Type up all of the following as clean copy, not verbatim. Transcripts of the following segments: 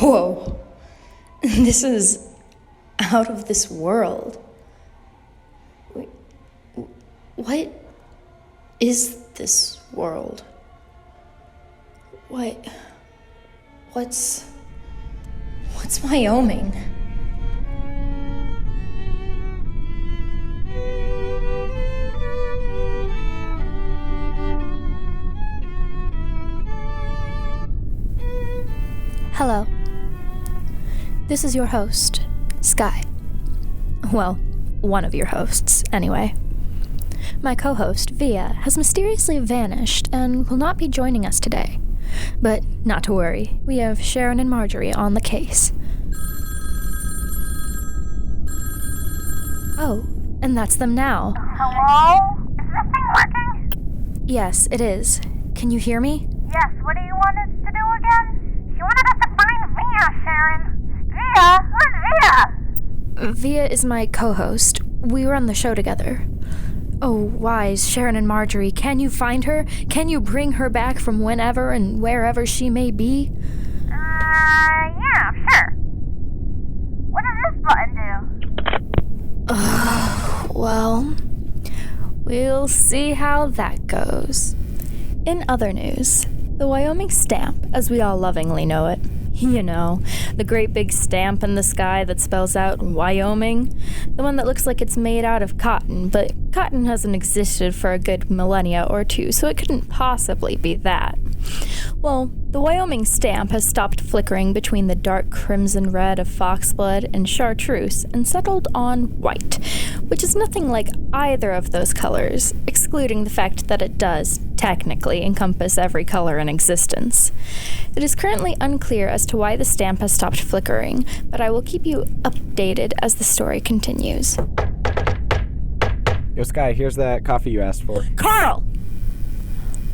Whoa. This is out of this world. Wait, what is this world? What's Wyoming? Hello. This is your host, Sky. Well, one of your hosts, anyway. My co-host, Via, has mysteriously vanished and will not be joining us today. But not to worry, we have Sharon and Marjorie on the case. Oh, and that's them now. Hello? Is this thing working? Yes, it is. Can you hear me? Yes, what do you want us to do again? She wanted us to find Via, Sharon. Via? Who's Via? Via is my co-host. We run the show together. Oh, wise Sharon and Marjorie, can you find her? Can you bring her back from whenever and wherever she may be? Yeah, sure. What does this button do? Well, we'll see how that goes. In other news, the Wyoming stamp, as we all lovingly know it, you know, the great big stamp in the sky that spells out Wyoming, the one that looks like it's made out of cotton, but cotton hasn't existed for a good millennia or two, so it couldn't possibly be that. Well, the Wyoming stamp has stopped flickering between the dark crimson red of foxblood and chartreuse and settled on white, which is nothing like either of those colors, excluding the fact that it does technically encompass every color in existence. It is currently unclear as to why the stamp has stopped flickering, but I will keep you updated as the story continues. Yo, Sky, here's that coffee you asked for. Carl!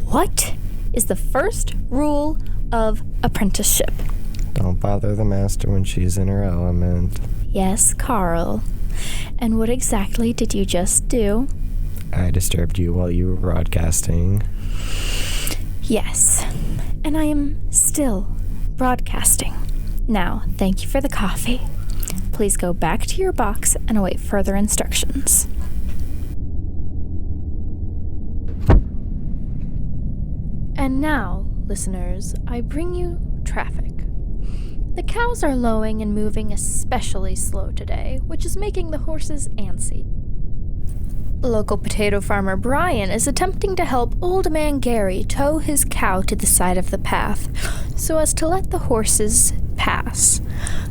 What is the first rule of apprenticeship? Don't bother the master when she's in her element. Yes, Carl. And what exactly did you just do? I disturbed you while you were broadcasting. Yes, and I am still broadcasting. Now, thank you for the coffee. Please go back to your box and await further instructions. And now, listeners, I bring you traffic. The cows are lowing and moving especially slow today, which is making the horses antsy. Local potato farmer Brian is attempting to help old man Gary tow his cow to the side of the path so as to let the horses pass.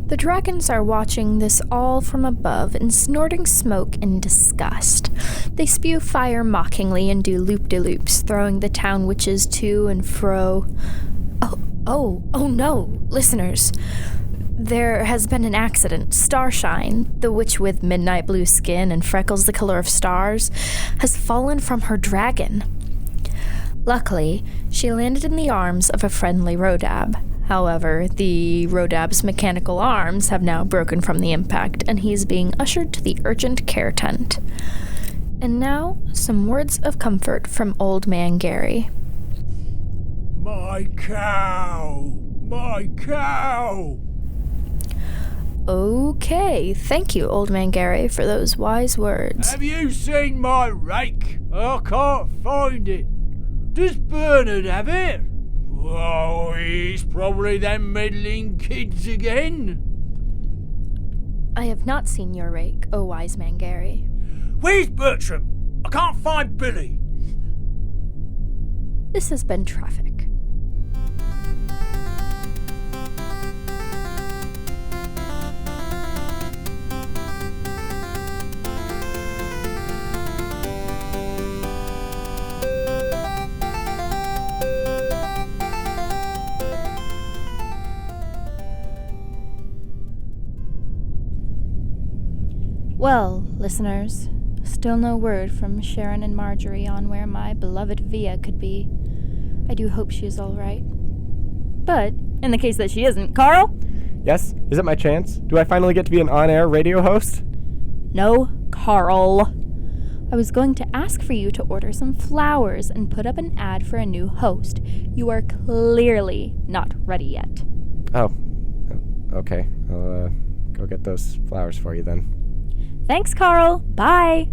The dragons are watching this all from above and snorting smoke in disgust. They spew fire mockingly and do loop-de-loops, throwing the town witches to and fro. Oh no, listeners. There has been an accident. Starshine, the witch with midnight blue skin and freckles the color of stars, has fallen from her dragon. Luckily, she landed in the arms of a friendly Rodab. However, the Rodab's mechanical arms have now broken from the impact, and he is being ushered to the urgent care tent. And now, some words of comfort from old man Gary. My cow! My cow! Okay, thank you, old man Gary, for those wise words. Have you seen my rake? I can't find it. Does Bernard have it? Oh, he's probably them meddling kids again. I have not seen your rake, O wise man Gary. Where's Bertram? I can't find Billy. This has been traffic. Well, listeners, still no word from Sharon and Marjorie on where my beloved Via could be. I do hope she is all right. But, in the case that she isn't, Carl? Yes? Is it my chance? Do I finally get to be an on-air radio host? No, Carl. I was going to ask for you to order some flowers and put up an ad for a new host. You are clearly not ready yet. Oh, Okay, I'll go get those flowers for you then. Thanks, Carl. Bye.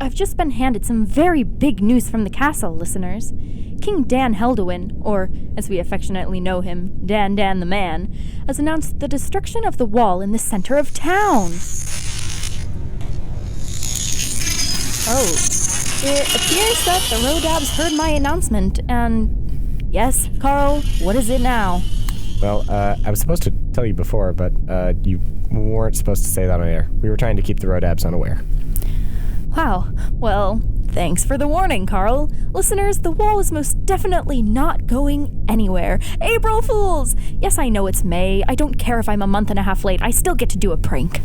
I've just been handed some very big news from the castle, listeners. King Dan Helduin, or as we affectionately know him, Dan the Man, has announced the destruction of the wall in the center of town. Oh, it appears that the Rodabs heard my announcement, and yes, Carl, what is it now? Well, I was supposed to tell you before, but you weren't supposed to say that on air. We were trying to keep the Rodabs unaware. Wow, well, thanks for the warning, Carl. Listeners, the wall is most definitely not going anywhere. April Fools! Yes, I know it's May. I don't care if I'm a month and a half late. I still get to do a prank.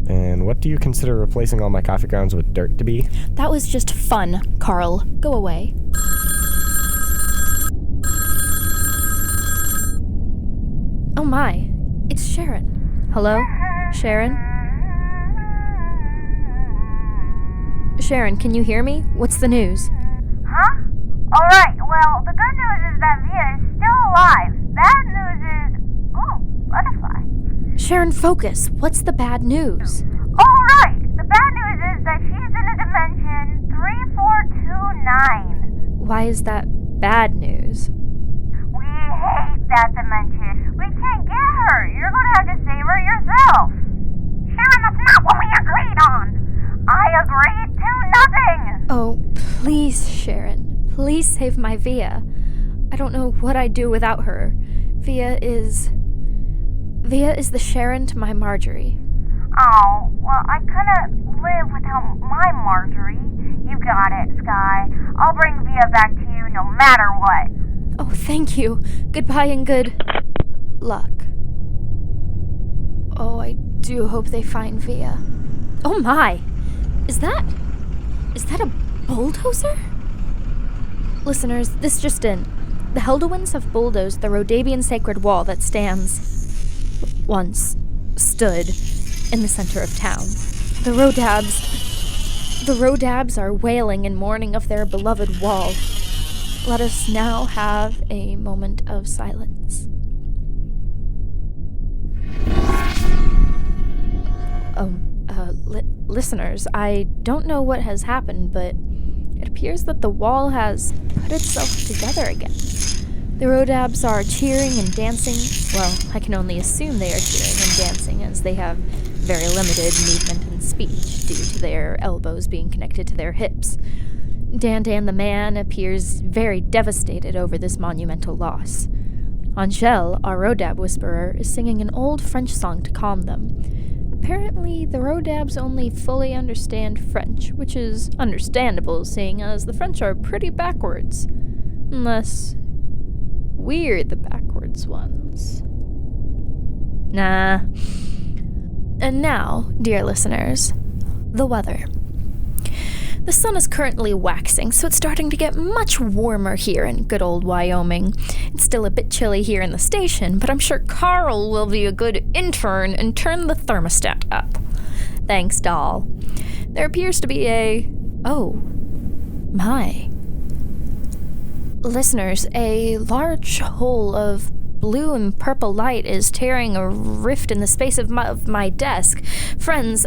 And what do you consider replacing all my coffee grounds with dirt to be? That was just fun, Carl. Go away. Oh my, it's Sharon. Hello? Sharon? Sharon, can you hear me? What's the news? Huh? Alright, well, the good news is that Via is still alive. Bad news is... Ooh, butterfly. Sharon, focus. What's the bad news? Alright, the bad news is that she's in a dimension 3429. Why is that bad news? We hate that dimension. We can't get her. You're going to have to save her yourself. Sharon, that's not what we agreed on. I agreed to nothing. Oh, please, Sharon. Please save my Via. I don't know what I'd do without her. Via is the Sharon to my Marjorie. Oh, well, I couldn't live without my Marjorie. You got it, Sky. I'll bring Via back to you no matter what. Oh, thank you. Goodbye and good luck. Oh, I do hope they find Via. Oh my! Is that a bulldozer? Listeners, this just in. The Helduins have bulldozed the Rhodabian sacred wall that stood in the center of town. The Rodabs are wailing in mourning of their beloved wall. Let us now have a moment of silence. Listeners, I don't know what has happened, but it appears that the wall has put itself together again. The Rodabs are cheering and dancing. Well, I can only assume they are cheering and dancing, as they have very limited movement and speech due to their elbows being connected to their hips. Dan the Man appears very devastated over this monumental loss. Angèle, our Rodab whisperer, is singing an old French song to calm them. Apparently, the Rodabs only fully understand French, which is understandable, seeing as the French are pretty backwards. Unless we're the backwards ones. Nah. And now, dear listeners, the weather. The sun is currently waxing, so it's starting to get much warmer here in good old Wyoming. It's still a bit chilly here in the station, but I'm sure Carl will be a good intern and turn the thermostat up. Thanks, doll. There appears to be oh, my. Listeners, a large hole of blue and purple light is tearing a rift in the space of my desk. Friends,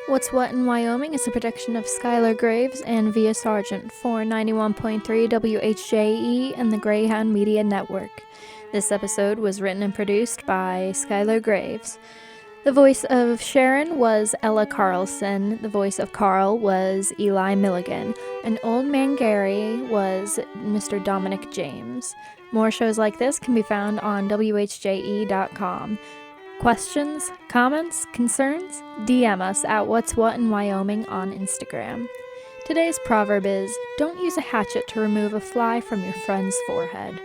What's What in Wyoming is a production of Skylar Graves and Via Sargent for 91.3 WHJE and the Greyhound Media Network. This episode was written and produced by Skylar Graves. The voice of Sharon was Ella Carlson. The voice of Carl was Eli Milligan. And Old Man Gary was Mr. Dominic James. More shows like this can be found on WHJE.com. Questions, comments, concerns? DM us at What's What in Wyoming on Instagram. Today's proverb is, don't use a hatchet to remove a fly from your friend's forehead.